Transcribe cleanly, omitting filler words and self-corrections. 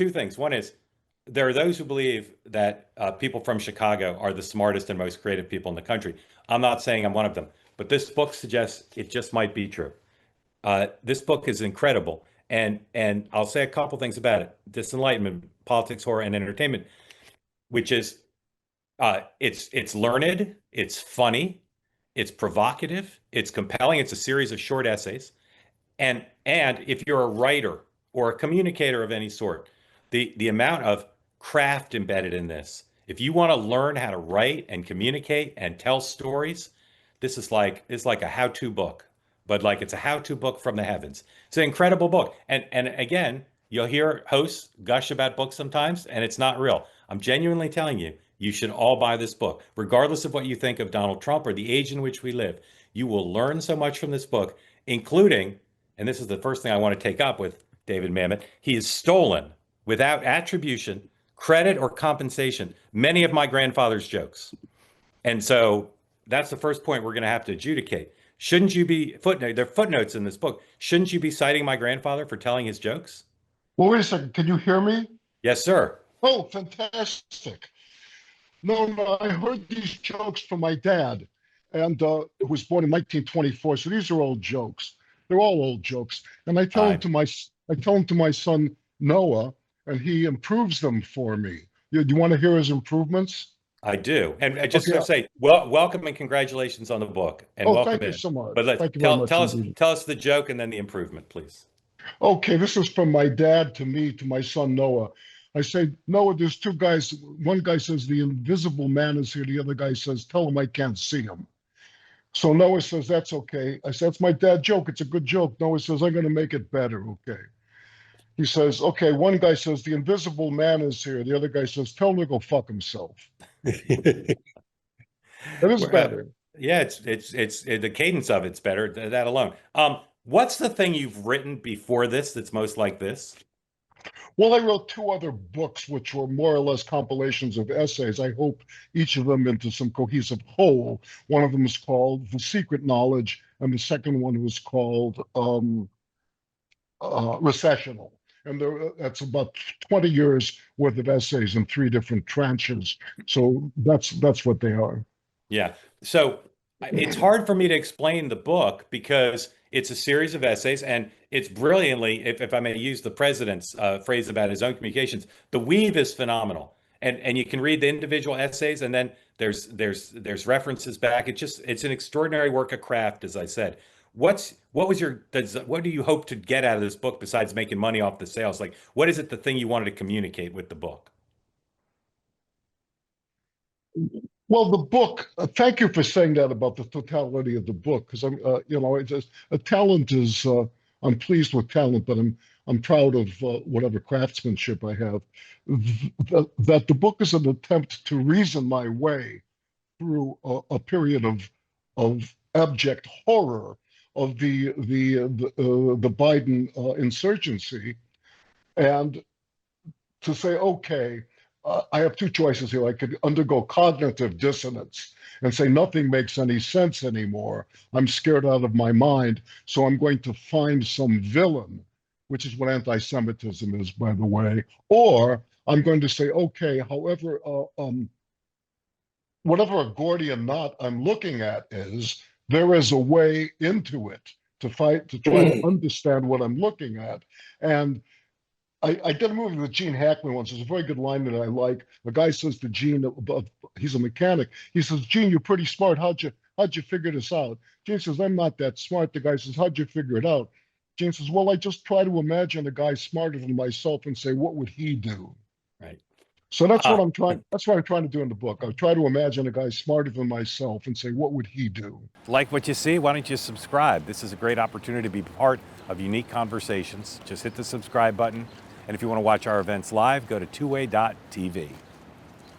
two things. One is there are those who believe that people from Chicago are the smartest and most creative people in the country. I'm not saying I'm one of them, but this book suggests it just might be true. This book is incredible, and I'll say a couple things about it. Disenlightenment, Politics, Horror, and Entertainment, which is it's learned, it's funny, it's provocative, it's compelling. It's a series of short essays, and if you're a writer or a communicator of any sort, the amount of craft embedded in this. If you want to learn how to write and communicate and tell stories, this is like it's like a how-to book, but like it's a how-to book from the heavens. It's an incredible book. And again, you'll hear hosts gush about books sometimes, and it's not real. I'm genuinely telling you, you should all buy this book, regardless of what you think of Donald Trump or the age in which we live. You will learn so much from this book, including, and this is the first thing I want to take up with David Mamet, he has stolen without attribution, credit, or compensation many of my grandfather's jokes. And so that's the first point we're going to have to adjudicate. Shouldn't you be there are footnotes in this book? Shouldn't you be citing my grandfather for telling his jokes? Well, wait a second. Can you hear me? Yes, sir. Oh, fantastic. No, I heard these jokes from my dad, and who was born in 1924. So these are old jokes. They're all old jokes. And I tell them to my son Noah, and he improves them for me. Do you want to hear his improvements? I do. And I just want to say, welcome and congratulations on the book. And welcome thank you so much. But thank you very much tell us the joke and then the improvement, please. Okay, this is from my dad to me, to my son Noah. I say, Noah, there's two guys. One guy says, the invisible man is here. The other guy says, tell him I can't see him. So Noah says, that's okay. I said, that's my dad joke. It's a good joke. Noah says, I'm going to make it better. Okay. He says, okay, one guy says, the invisible man is here. The other guy says, tell him to go fuck himself. That is better. Yeah, it's the cadence of it's better, that alone. What's the thing you've written before this that's most like this? Well, I wrote two other books, which were more or less compilations of essays. I hope each of them into some cohesive whole. One of them is called The Secret Knowledge, and the second one was called Recessional. And that's about 20 years worth of essays in three different tranches. So that's what they are. Yeah. So it's hard for me to explain the book because it's a series of essays, and it's brilliantly, if I may use the president's phrase about his own communications, the weave is phenomenal. And you can read the individual essays, and then there's references back. It's an extraordinary work of craft, as I said. What do you hope to get out of this book besides making money off the sales? Like, what is it, the thing you wanted to communicate with the book? Well, the book, thank you for saying that about the totality of the book, because a talent is, I'm pleased with talent, but I'm proud of whatever craftsmanship I have. That the book is an attempt to reason my way through a period of abject horror of the Biden insurgency, and to say, okay, I have two choices here. I could undergo cognitive dissonance and say nothing makes any sense anymore. I'm scared out of my mind, so I'm going to find some villain, which is what anti-Semitism is, by the way. Or I'm going to say, okay, however, whatever a Gordian knot I'm looking at is, there is a way into it to try to understand what I'm looking at. And I did a movie with Gene Hackman once. There's a very good line that I like. The guy says to Gene, he's a mechanic. He says, Gene, you're pretty smart. How'd you figure this out? Gene says, I'm not that smart. The guy says, how'd you figure it out? Gene says, well, I just try to imagine a guy smarter than myself and say, what would he do? Right. So that's what I'm trying. That's what I'm trying to do in the book. I try to imagine a guy smarter than myself and say, what would he do? Like what you see? Why don't you subscribe? This is a great opportunity to be part of unique conversations. Just hit the subscribe button. And if you want to watch our events live, go to twoway.tv.